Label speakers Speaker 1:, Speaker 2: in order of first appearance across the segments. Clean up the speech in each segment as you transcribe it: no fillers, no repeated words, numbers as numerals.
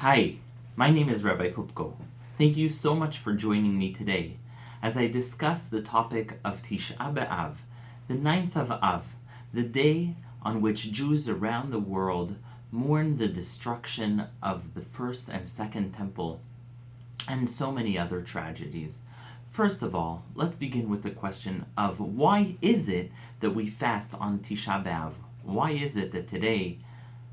Speaker 1: Hi, my name is Rabbi Pupko. Thank you so much for joining me today as I discuss the topic of Tisha B'Av, the 9th of Av, the day on which Jews around the world mourn the destruction of the first and second temple and so many other tragedies. First of all, let's begin with the question of why is it that we fast on Tisha B'Av? Why is it that today,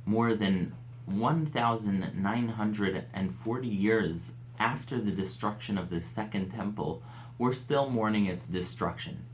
Speaker 1: more than 1,940 years after the destruction of the Second Temple, we're still mourning its destruction?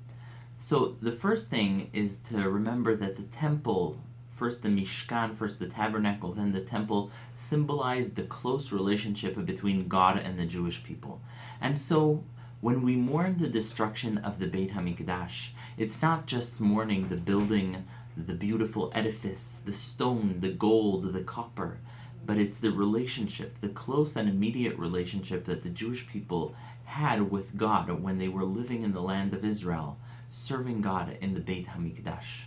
Speaker 1: So the first thing is to remember that the temple, first the Mishkan, first the tabernacle, then the temple, symbolized the close relationship between God and the Jewish people. And so when we mourn the destruction of the Beit HaMikdash, it's not just mourning the building, the beautiful edifice, the stone, the gold, the copper, but it's the relationship, the close and immediate relationship that the Jewish people had with God when they were living in the land of Israel, serving God in the Beit HaMikdash.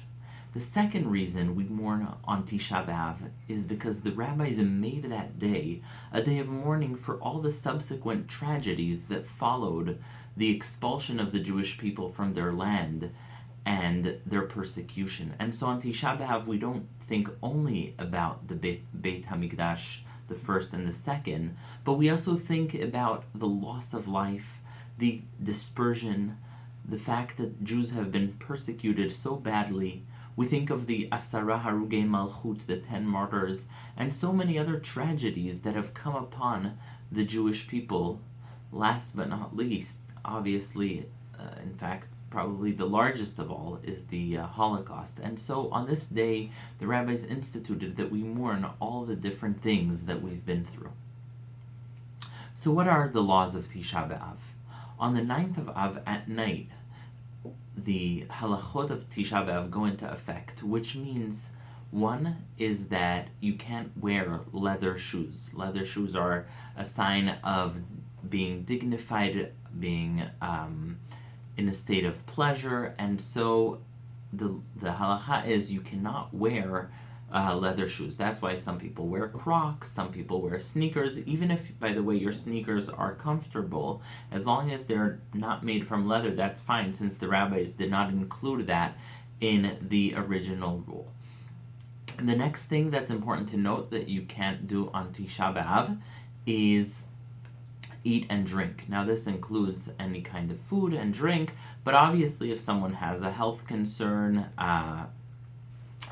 Speaker 1: The second reason we mourn on Tisha B'Av is because the rabbis made that day a day of mourning for all the subsequent tragedies that followed the expulsion of the Jewish people from their land and their persecution. And so on Tisha B'Av, we don't think only about the Beit HaMikdash, the first and the second, but we also think about the loss of life, the dispersion, the fact that Jews have been persecuted so badly. We think of the Asara Harugei Malchut, the 10 martyrs, and so many other tragedies that have come upon the Jewish people. Last but not least, obviously, in fact, probably the largest of all is the Holocaust. And so on this day, the rabbis instituted that we mourn all the different things that we've been through. So what are the laws of Tisha B'Av? On the 9th of Av at night, the halachot of Tisha B'Av go into effect, which means one is that you can't wear leather shoes. Leather shoes are a sign of being dignified, being in a state of pleasure, and so the halacha is you cannot wear leather shoes. That's why some people wear Crocs, some people wear sneakers, even if, by the way, your sneakers are comfortable, as long as they're not made from leather, that's fine, since the rabbis did not include that in the original rule. And the next thing that's important to note that you can't do on Tisha B'Av is eat and drink. Now this includes any kind of food and drink, but obviously if someone has a health concern,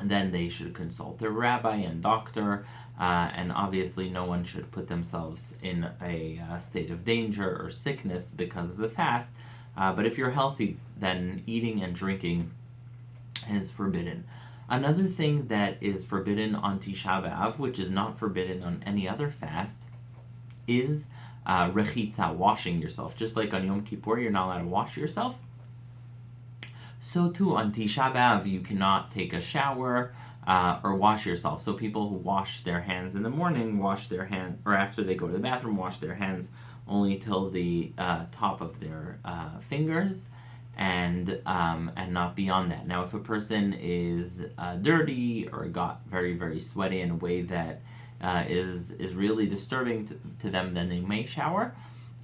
Speaker 1: then they should consult their rabbi and doctor, and obviously no one should put themselves in a state of danger or sickness because of the fast, but if you're healthy, then eating and drinking is forbidden. Another thing that is forbidden on Tisha B'Av, which is not forbidden on any other fast, is rechitza, washing yourself. Just like on Yom Kippur, you're not allowed to wash yourself. So too, on Tisha B'Av, you cannot take a shower or wash yourself. So people who wash their hands in the morning, wash their hands, or after they go to the bathroom, wash their hands only till the top of their fingers, and not beyond that. Now, if a person is dirty or got very, very sweaty in a way that is really disturbing to them, then they may shower.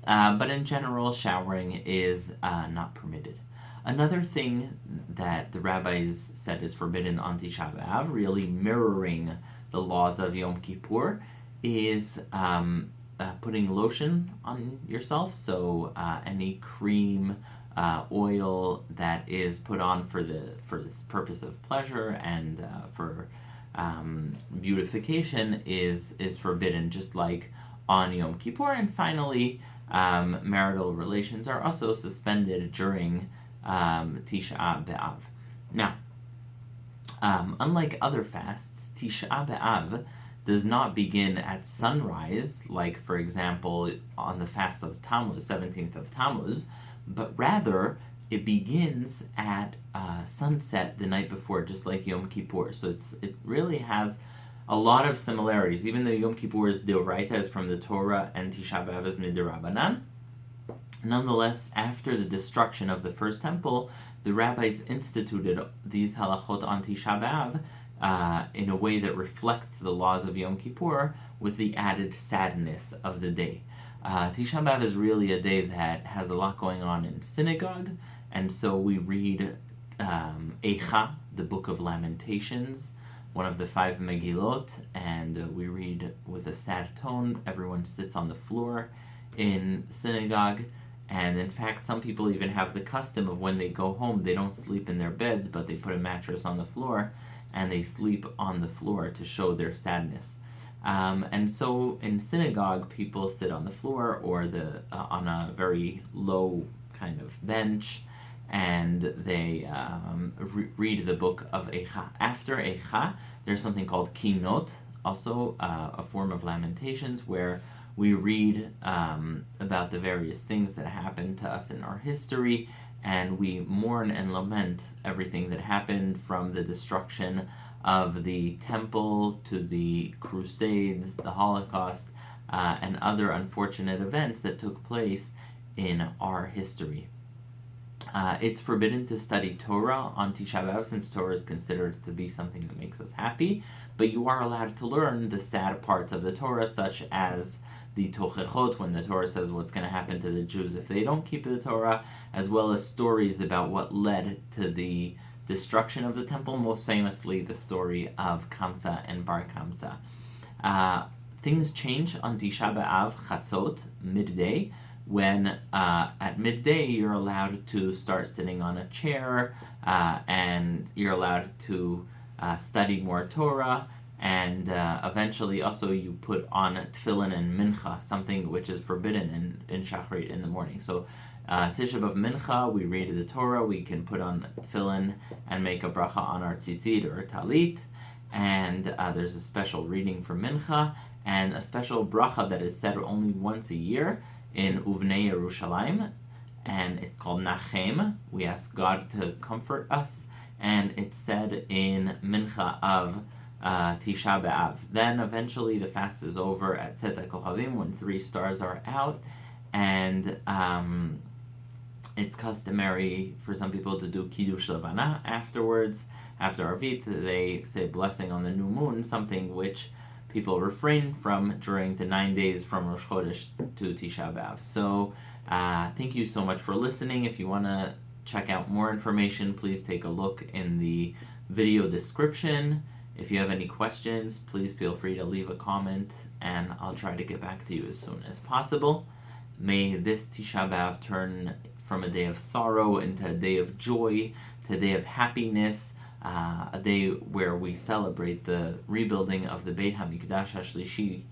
Speaker 1: But in general, showering is not permitted. Another thing that the rabbis said is forbidden on Tisha B'Av, really mirroring the laws of Yom Kippur, is putting lotion on yourself. So any cream, oil that is put on for this purpose of pleasure and for beautification is forbidden, just like on Yom Kippur. And finally, marital relations are also suspended during Tisha B'Av. Now, unlike other fasts, Tisha B'Av does not begin at sunrise, like, for example, on the fast of Tammuz, 17th of Tammuz, but rather it begins at sunset the night before, just like Yom Kippur. So it really has a lot of similarities. Even though Yom Kippur is Deoraita, is from the Torah, and Tisha B'Av is Midrabanan, nonetheless, after the destruction of the first temple, the rabbis instituted these halachot on Tisha B'Av in a way that reflects the laws of Yom Kippur with the added sadness of the day. Tisha B'Av is really a day that has a lot going on in synagogue, and so we read Eicha, the Book of Lamentations, one of the 5 Megillot, and we read with a sad tone. Everyone sits on the floor in synagogue, and in fact some people even have the custom of when they go home, they don't sleep in their beds, but they put a mattress on the floor and they sleep on the floor to show their sadness. And so in synagogue, people sit on the floor or on a very low kind of bench, and they read the book of Eicha. After Eicha, there's something called Kinot, also a form of Lamentations, where we read about the various things that happened to us in our history, and we mourn and lament everything that happened, from the destruction of the temple to the Crusades, the Holocaust, and other unfortunate events that took place in our history. It's forbidden to study Torah on Tisha B'Av, since Torah is considered to be something that makes us happy, but you are allowed to learn the sad parts of the Torah, such as the Tochechot, when the Torah says what's going to happen to the Jews if they don't keep the Torah, as well as stories about what led to the destruction of the temple, most famously the story of Kamsa and Bar Kamsa. Things change on Tisha B'Av, Chatzot, midday, when at midday you're allowed to start sitting on a chair, and you're allowed to study more Torah, and eventually also you put on tefillin and mincha, something which is forbidden in Shachrit in the morning. So Tisha B'Av mincha, we read the Torah, we can put on tefillin and make a bracha on our tzitzit or talit, and there's a special reading for mincha, and a special bracha that is said only once a year in Uvnei Yerushalayim, and it's called Nachem. We ask God to comfort us, and it's said in mincha of Tisha B'Av. Then eventually the fast is over at Tzet HaKochavim, when 3 stars are out, and it's customary for some people to do Kiddush Levana afterwards. After Arvit, they say blessing on the new moon, something which people refrain from during the 9 days from Rosh Chodesh to Tisha B'Av. So thank you so much for listening. If you want to check out more information, please take a look in the video description. If you have any questions, please feel free to leave a comment, and I'll try to get back to you as soon as possible. May this Tisha B'Av turn from a day of sorrow into a day of joy, to a day of happiness, a day where we celebrate the rebuilding of the Beit HaMikdash HaShlishi